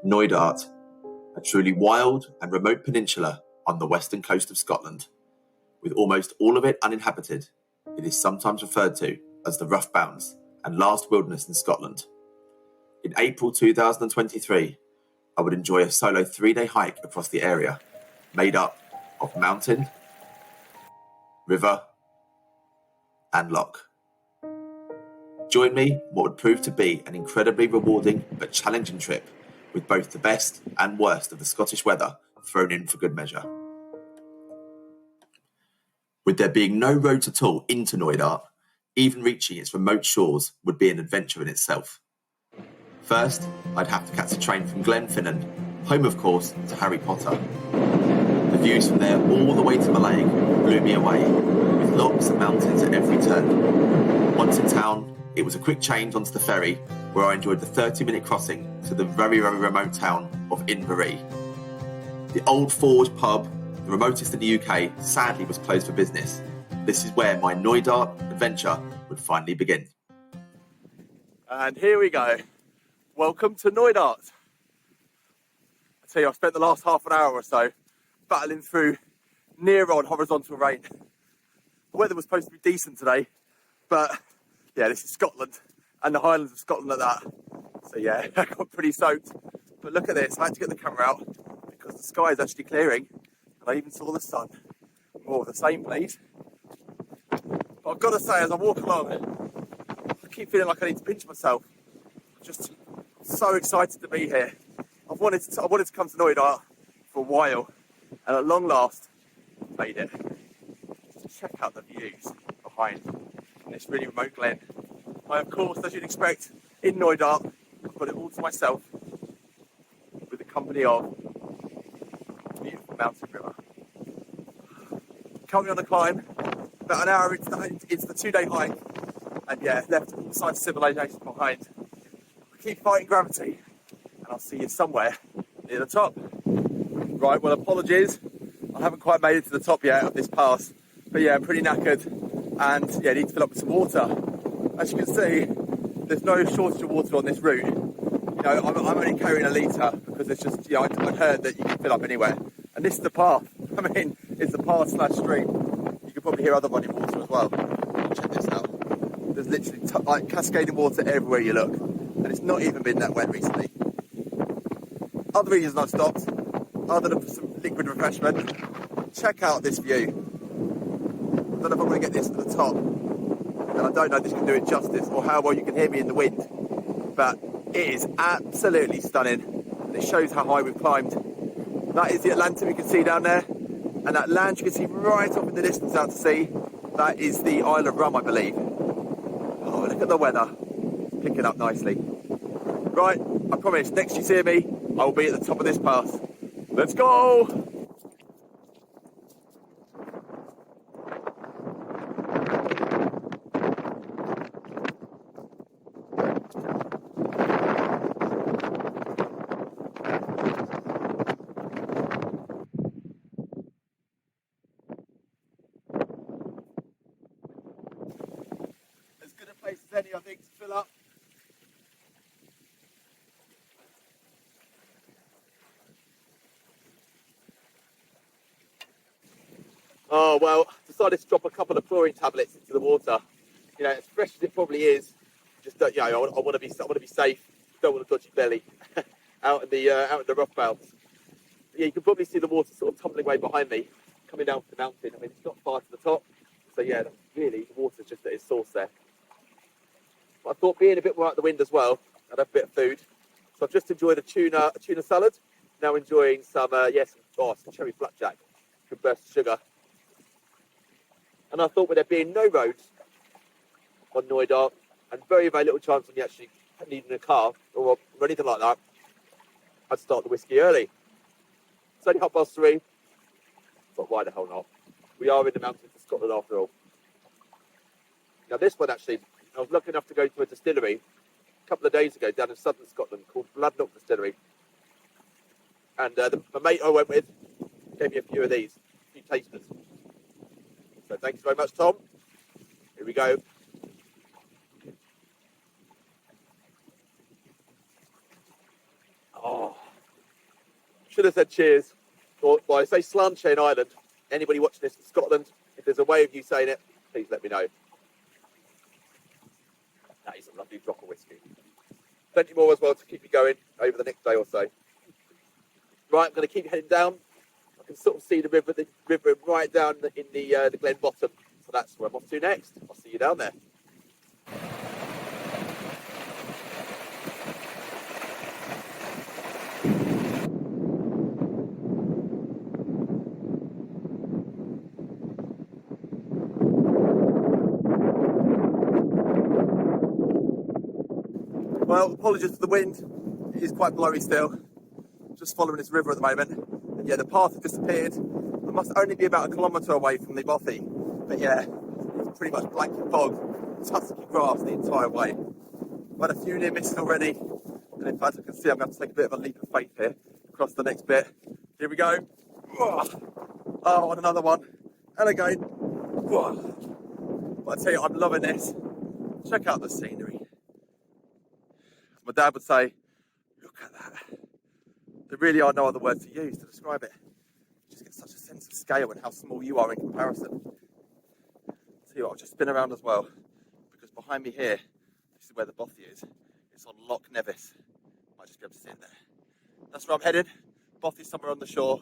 Knoydart, a truly wild and remote peninsula on the western coast of Scotland. With almost all of it uninhabited, it is sometimes referred to as the Rough Bounds and last wilderness in Scotland. In April 2023, I would enjoy a solo 3-day hike across the area, made up of mountain, river, and loch. Join me in what would prove to be an incredibly rewarding but challenging trip with both the best and worst of the Scottish weather thrown in for good measure. With there being no roads at all into Knoydart, even reaching its remote shores would be an adventure in itself. First, I'd have to catch a train from Glenfinnan, home of course to Harry Potter. The views from there all the way to Mallaig blew me away, with lochs and mountains at every turn. Once in town, it was a quick change onto the ferry, where I enjoyed the 30-minute crossing to the very, very remote town of Inverie. The Old Forge pub, the remotest in the UK, sadly was closed for business. This is where my Knoydart adventure would finally begin. And here we go. Welcome to Knoydart. I tell you, I've spent the last half an hour or so battling through near on horizontal rain. The weather was supposed to be decent today, but yeah, this is Scotland and the highlands of Scotland at that. So yeah, I got pretty soaked. But look at this, I had to get the camera out because the sky is actually clearing and I even saw the sun. More of the same, please. But I've got to say, as I walk along, I keep feeling like I need to pinch myself. Just so excited to be here. I wanted to come to Knoydart for a while, and at long last, made it. Just check out the views behind this really remote glen. I, of course, as you'd expect, in Knoydart, I've got it all to myself, with the company of the beautiful mountain river. Currently on a climb, about an hour into the 2-day hike, and yeah, left all signs of civilization behind. Keep fighting gravity, and I'll see you somewhere near the top. Right, well, apologies, I haven't quite made it to the top yet of this pass, but yeah, I'm pretty knackered, and yeah, need to fill up with some water. As you can see, there's no shortage of water on this route. You know, I'm only carrying a litre because it's just, you know, I heard that you can fill up anywhere, and this is the path. I mean, it's the path / stream. You can probably hear other body water as well. Check this out. There's literally like cascading water everywhere you look. And it's not even been that wet recently. Other reasons I've stopped, other than for some liquid refreshment, check out this view. I don't know if I'm going to get this to the top, and I don't know if this can do it justice or how well you can hear me in the wind, but it is absolutely stunning, and it shows how high we've climbed. That is the Atlantic we can see down there, and that land you can see right off in the distance out to sea, that is the Isle of Rum, I believe. Oh, look at the weather. Picking up nicely. Right, I promise, next you see me, I will be at the top of this pass. Let's go! As good a place as any, I think, to fill up. Oh, well, decided to drop a couple of chlorine tablets into the water. You know, as fresh as it probably is, just, you know, I want to be safe, don't want a dodgy belly out in the rough bounds. Yeah, you can probably see the water sort of tumbling away behind me, coming down the mountain. I mean, it's not far to the top, so yeah, really, the water's just at its source there. But I thought being a bit more out the wind as well, I'd have a bit of food. So I've just enjoyed a tuna salad, now enjoying some cherry flapjack, good burst of sugar. And I thought with there being no roads on Knoydart and very, very little chance of me actually needing a car or anything like that, I'd start the whiskey early. It's only 3:30, but why the hell not? We are in the mountains of Scotland after all. Now this one actually, I was lucky enough to go to a distillery a couple of days ago down in southern Scotland called Lochs Distillery. And my mate I went with gave me a few of these, a few tasters. So thanks very much, Tom. Here we go. Oh, have said cheers. Or, well, I say slanche in Ireland. Anybody watching this in Scotland, if there's a way of you saying it, please let me know. That is a lovely drop of whiskey. Plenty more as well to keep you going over the next day or so. Right, I'm going to keep heading down. I can sort of see the river right down in the Glen bottom. So that's where I'm off to next. I'll see you down there. Well, apologies for the wind. It is quite blowy still. Just following this river at the moment. And yeah, the path has disappeared. I must only be about 1 kilometre away from the Bothy. But yeah, it's pretty much blanket fog, tussocky grass the entire way. I've had a few near misses already. And in fact, I can see I'm going to have to take a bit of a leap of faith here across the next bit. Here we go. Oh, and another one. And again. But I tell you, I'm loving this. Check out the scenery. My dad would say, look at that. There really are no other words to use to describe it. You just get such a sense of scale and how small you are in comparison. See what, I'll just spin around as well, because behind me here, this is where the Bothy is. It's on Loch Nevis. Might just be able to see it there. That's where I'm headed. Bothy's somewhere on the shore.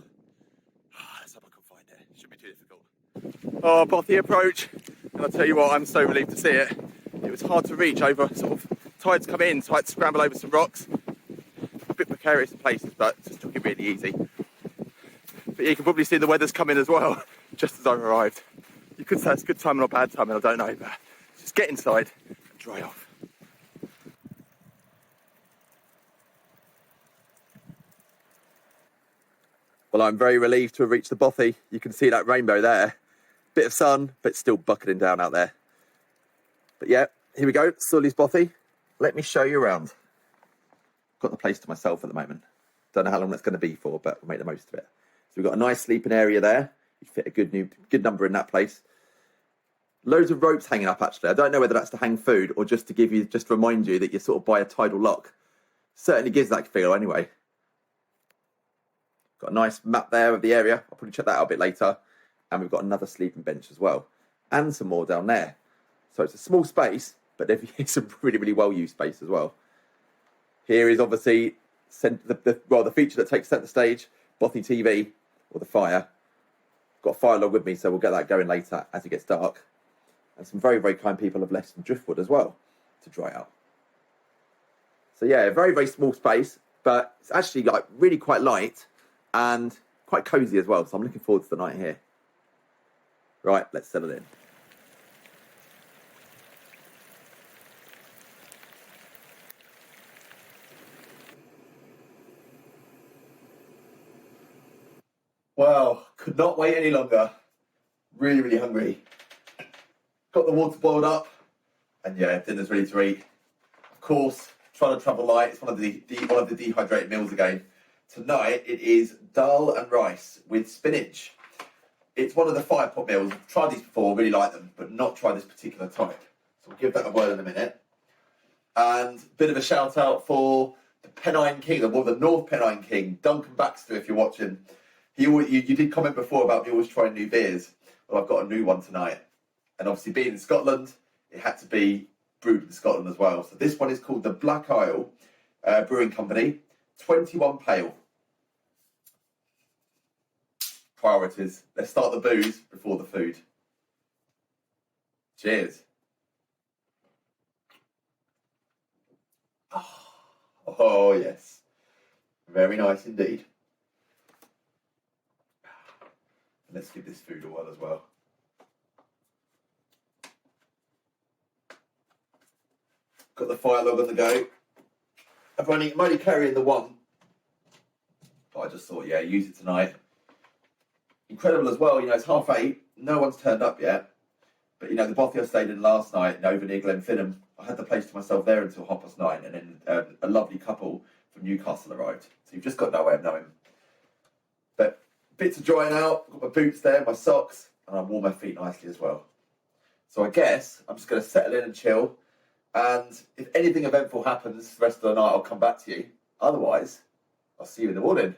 Let's hope I can find it. Shouldn't be too difficult. Oh, Bothy approach. And I'll tell you what, I'm so relieved to see it. It was hard to reach over sort of tides come in, so I had to scramble over some rocks. A bit precarious in places, but just took it really easy. But you can probably see the weather's coming as well, just as I've arrived. You could say it's good timing or bad timing, I don't know, but just get inside and dry off. Well, I'm very relieved to have reached the Bothy. You can see that rainbow there. Bit of sun, but it's still bucketing down out there. But yeah, here we go, Sully's Bothy. Let me show you around. Got the place to myself at the moment. Don't know how long that's going to be for, but we'll make the most of it. So we've got a nice sleeping area there. You fit a good number in that place. Loads of ropes hanging up, actually. I don't know whether that's to hang food or just to remind you that you're sort of by a tidal lock. Certainly gives that feel anyway. Got a nice map there of the area. I'll probably check that out a bit later. And we've got another sleeping bench as well. And some more down there. So it's a small space, but it's a really, really well-used space as well. Here is obviously the feature that takes centre stage, Bothy TV, or the fire. Got a fire log with me, so we'll get that going later as it gets dark. And some very, very kind people have left some driftwood as well to dry out. So yeah, a very, very small space, but it's actually like really quite light and quite cosy as well. So I'm looking forward to the night here. Right, let's settle in. Well, could not wait any longer. Really, really hungry. Got the water boiled up, and yeah, dinner's ready to eat. Of course, trying to travel light. It's one of the dehydrated meals again. Tonight it is dal and rice with spinach. It's one of the fire pot meals. I've tried these before, really like them, but not tried this particular type. So we'll give that a whirl in a minute. And a bit of a shout out for the Pennine King, the North Pennine King, Duncan Baxter, if you're watching. You did comment before about me always trying new beers. Well, I've got a new one tonight. And obviously being in Scotland, it had to be brewed in Scotland as well. So this one is called the Black Isle Brewing Company, 21 Pale. Priorities. Let's start the booze before the food. Cheers. Oh yes. Very nice indeed. Let's give this food a whirl as well. Got the fire log on the go. I'm only carrying the one. But I just thought, yeah, use it tonight. Incredible as well, it's 8:30. No one's turned up yet. But, the Bothy I stayed in last night, over near Glenfinnan, I had the place to myself there until 9:30. And then a lovely couple from Newcastle arrived. So you've just got no way of knowing. But bits of drying out, got my boots there, my socks, and I warm my feet nicely as well. So I guess I'm just going to settle in and chill. And if anything eventful happens the rest of the night, I'll come back to you. Otherwise, I'll see you in the morning.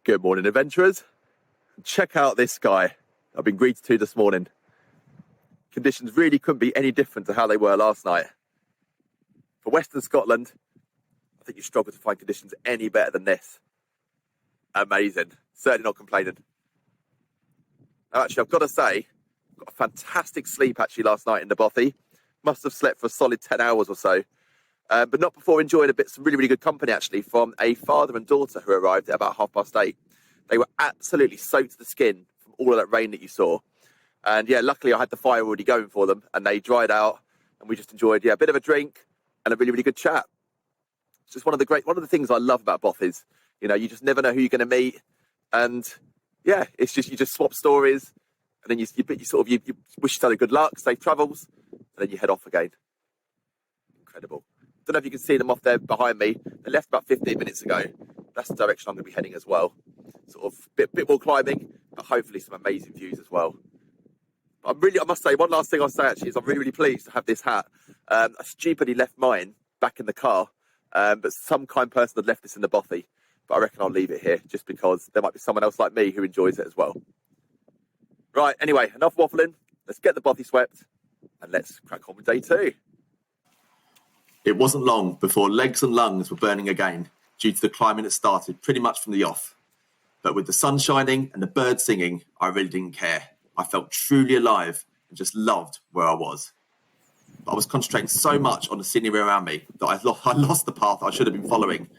Good morning, adventurers. Check out this sky I've been greeted to this morning. Conditions really couldn't be any different to how they were last night. For Western Scotland, I think you struggle to find conditions any better than this. Amazing. Certainly not complaining. Now, actually, I've got to say, got a fantastic sleep actually last night in the Bothy. Must have slept for a solid 10 hours or so. But not before enjoying some really, really good company actually from a father and daughter who arrived at about 8:30. They were absolutely soaked to the skin from all of that rain that you saw. And yeah, luckily I had the fire already going for them and they dried out and we just enjoyed, a bit of a drink and a really, really good chat. It's just one of the things I love about Bothies. You just never know who you're going to meet. And yeah, it's just, you just swap stories and then you wish each other good luck, safe travels, and then you head off again. Incredible. Don't know if you can see them off there behind me. They left about 15 minutes ago. That's the direction I'm going to be heading as well. Sort of bit more climbing, but hopefully some amazing views as well. I must say, one last thing I'll say actually is I'm really, really pleased to have this hat. I stupidly left mine back in the car, but some kind person had left this in the Bothy. But I reckon I'll leave it here just because there might be someone else like me who enjoys it as well. Right, anyway, enough waffling. Let's get the Bothy swept and let's crack on with day 2. It wasn't long before legs and lungs were burning again due to the climbing that started pretty much from the off. But with the sun shining and the birds singing, I really didn't care. I felt truly alive and just loved where I was. But I was concentrating so much on the scenery around me that I lost the path I should have been following.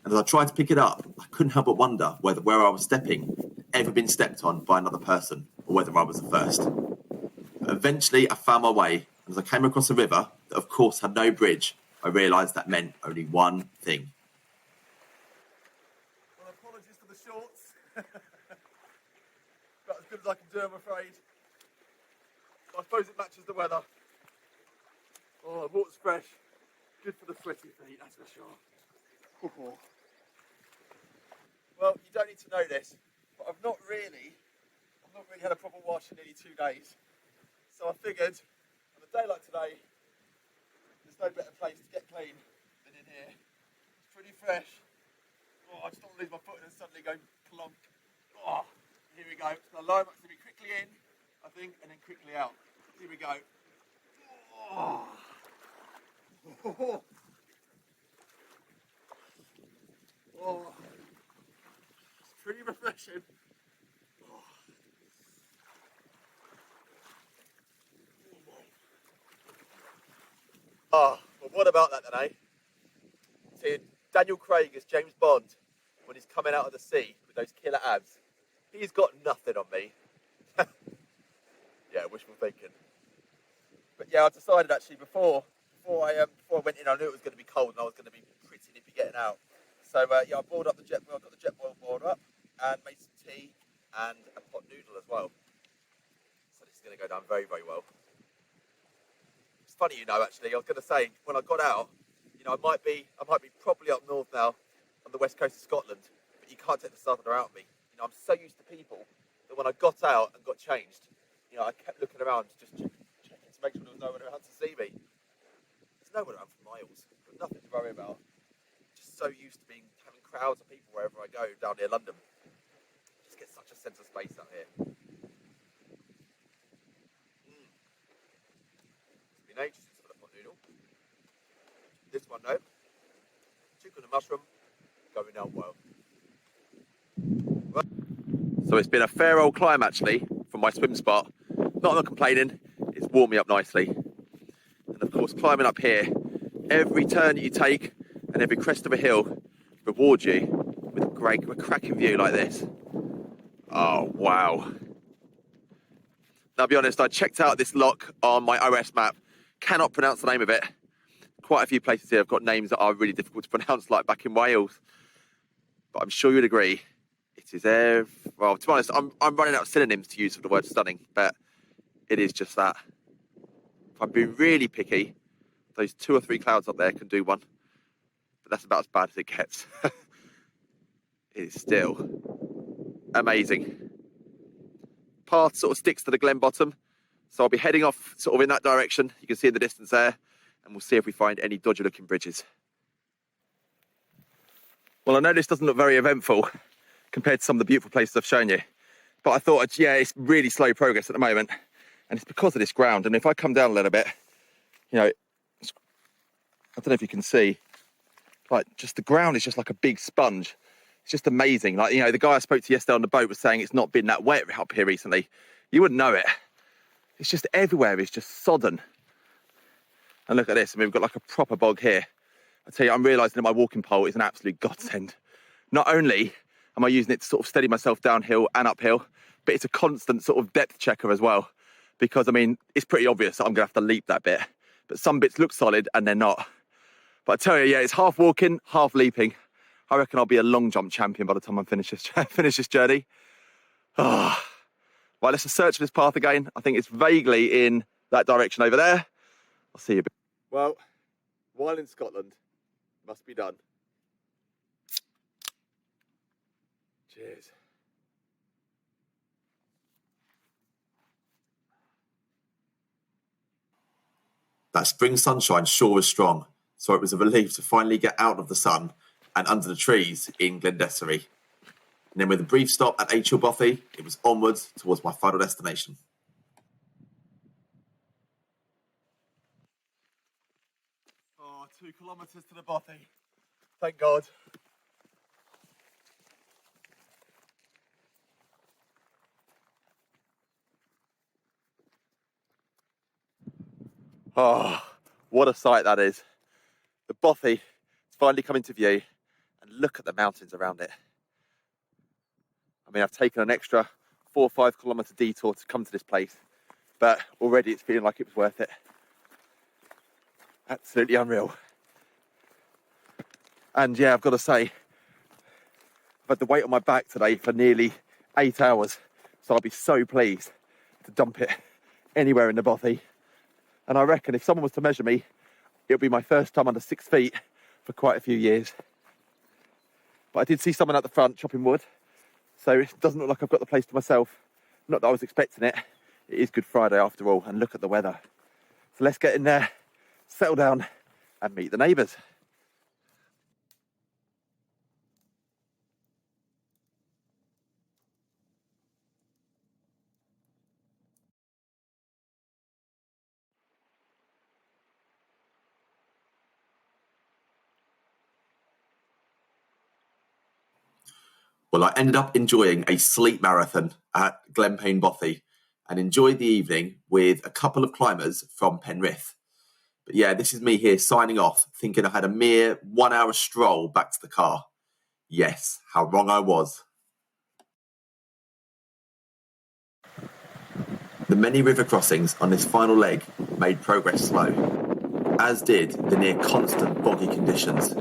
And as I tried to pick it up, I couldn't help but wonder whether where I was stepping had ever been stepped on by another person or whether I was the first. But eventually I found my way, and as I came across a river that of course had no bridge, I realised that meant only one thing. Well, apologies for the shorts. About as good as I can do, I'm afraid. I suppose it matches the weather. Oh, the water's fresh. Good for the sweaty feet, that's for sure. Well, you don't need to know this, but I've not really had a proper wash in nearly 2 days. So I figured, on a day like today, there's no better place to get clean than in here. It's pretty fresh. Oh, I just don't want to lose my foot and suddenly go plonk. Oh, here we go. It's going to line up to me quickly in, I think, and then quickly out. Here we go. Oh. Oh. It's pretty refreshing. Oh, well, what about that then, eh? See, Daniel Craig as James Bond when he's coming out of the sea with those killer abs. He's got nothing on me. Yeah, wishful thinking. But yeah, I decided actually before I went in, I knew it was going to be cold and I was going to be pretty nippy getting out. So yeah, I boiled up the jet boil. I got the jet boil boiled up and made some tea and a pot noodle as well. So this is going to go down very, very well. It's funny, actually, I was going to say, when I got out, I might be properly up north now on the west coast of Scotland, but you can't take the southerner out of me. I'm so used to people that when I got out and got changed, I kept looking around, just checking to make sure there was no one around to see me. There's no one around for miles, but nothing to worry about. Just so used to having crowds of people wherever I go down near London. Just get such a sense of space out here. It's been ages since I've had a pot noodle. This one, though, chicken and mushroom, going down well. So it's been a fair old climb actually from my swim spot. Not complaining, it's warmed me up nicely. And of course climbing up here, every turn that you take and every crest of a hill rewards you with a cracking view like this. Oh wow. Now I'll be honest, I checked out this loch on my OS map, cannot pronounce the name of it. Quite a few places here have got names that are really difficult to pronounce, like back in Wales. But I'm sure you'd agree, it is well, to be honest, I'm running out of synonyms to use for the word stunning, but it is just that. If I'm being really picky, those 2 or 3 clouds up there can do one, but that's about as bad as it gets. It is still amazing. Path sort of sticks to the glen bottom, so I'll be heading off sort of in that direction. You can see in the distance there, and we'll see if we find any dodgy looking bridges. Well, I know this doesn't look very eventful, compared to some of the beautiful places I've shown you. But I thought, yeah, it's really slow progress at the moment, and it's because of this ground. And if I come down a little bit, you know, I don't know if you can see, like, just the ground is just like a big sponge. It's just amazing. Like, you know, the guy I spoke to yesterday on the boat was saying it's not been that wet up here recently. You wouldn't know it. It's just everywhere is just sodden. And look at this. I mean, we've got like a proper bog here. I tell you, I'm realising that my walking pole is an absolute godsend. Not only am I using it to sort of steady myself downhill and uphill, but it's a constant sort of depth checker as well. Because, I mean, it's pretty obvious that I'm going to have to leap that bit. But some bits look solid and they're not. But I tell you, yeah, it's half walking, half leaping. I reckon I'll be a long jump champion by the time I finish this journey. Oh. Right, let's just search for this path again. I think it's vaguely in that direction over there. I'll see you a bit. Well, while in Scotland, must be done. Cheers. That spring sunshine sure was strong, so it was a relief to finally get out of the sun and under the trees in Glenfinnan. And then with a brief stop at Bothy, it was onwards towards my final destination. Oh, 2 kilometres to the Bothy. Thank God. Oh, what a sight that is. The Bothy is finally come into view, and look at the mountains around it. I mean, I've taken an extra 4 or 5 kilometre detour to come to this place, but already it's feeling like it was worth it. Absolutely unreal. And yeah, I've got to say, I've had the weight on my back today for nearly 8 hours, so I'll be so pleased to dump it anywhere in the Bothy. And I reckon if someone was to measure me, it'll be my first time under 6 feet for quite a few years. But I did see someone at the front chopping wood, so it doesn't look like I've got the place to myself. Not that I was expecting it. It is Good Friday after all, and look at the weather. So let's get in there, settle down, and meet the neighbours. Well, I ended up enjoying a sleep marathon at Glenfinnan Bothy and enjoyed the evening with a couple of climbers from Penrith. But yeah, this is me here signing off, thinking I had a mere 1 hour stroll back to the car. Yes, how wrong I was. The many river crossings on this final leg made progress slow, as did the near constant boggy conditions,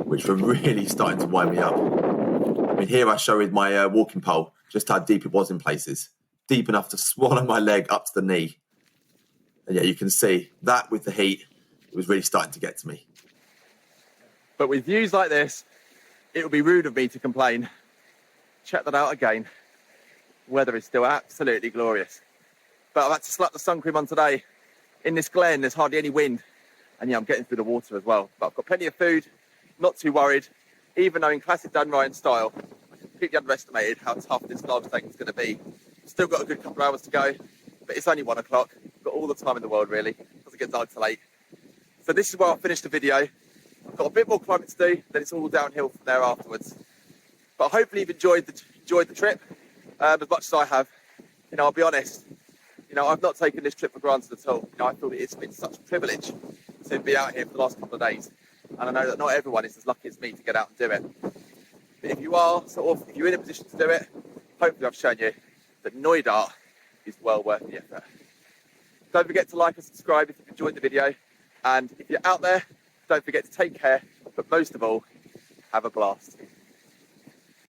which were really starting to wind me up. I mean, here I show with my walking pole just how deep it was in places, deep enough to swallow my leg up to the knee. And yeah, you can see that with the heat, it was really starting to get to me. But with views like this, it would be rude of me to complain. Check that out again. Weather is still absolutely glorious. But I've had to slap the sun cream on today. In this glen, there's hardly any wind. And yeah, I'm getting through the water as well. But I've got plenty of food, not too worried. Even though in classic Dan Ryan style, I completely underestimated how tough this log stake is going to be. Still got a good couple of hours to go, but it's only 1 o'clock. Got all the time in the world, really. Doesn't get dark till 8. So this is where I'll finish the video. I've got a bit more climbing to do, then it's all downhill from there afterwards. But hopefully you've enjoyed the trip as much as I have. You know, I'll be honest. You know, I've not taken this trip for granted at all. You know, I feel it's been such a privilege to be out here for the last couple of days. And I know that not everyone is as lucky as me to get out and do it. But if you are, if you're in a position to do it, hopefully I've shown you that Knoydart is well worth the effort. Don't forget to like and subscribe if you've enjoyed the video. And if you're out there, don't forget to take care, but most of all, have a blast.